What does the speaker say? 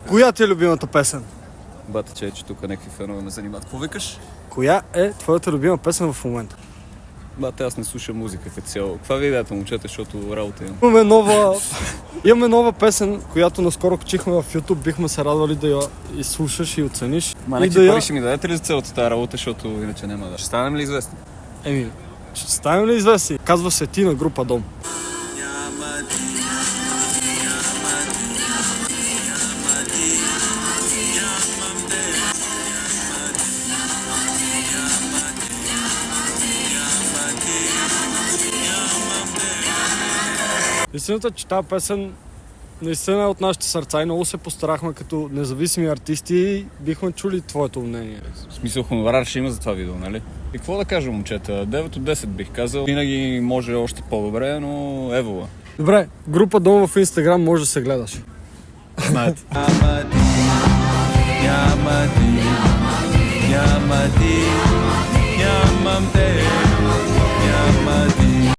Коя ти е любимата песен? Бата, че тук някакви фенове ме занимават. Какво викаш? Коя е твоята любима песен в момента? Бата, аз не слушам музика като цяло. Каква ви е идеята, момчета, защото работа имам? Имаме нова песен, която наскоро качихме в YouTube. Бихме се радвали да я изслушаш и оцениш. Ма и някакви да я... пари ще ми дадете ли за цялата тази работа, защото иначе няма да. Ще станем ли известни? Ще ставим ли известни? Казва се Ти на група Дом. Истината, че тази песен наистина е от нашите сърца и много се постарахме като независими артисти и бихме чули твоето мнение. В смисъл, хонорар ще има за това видео, нали? И какво да кажа, момчета? 9 от 10 бих казал. Винаги може още по-добре, но евола. Добре, група Дом в Инстаграм може да се гледаш. Знаете. Yamadi, Yamam Te.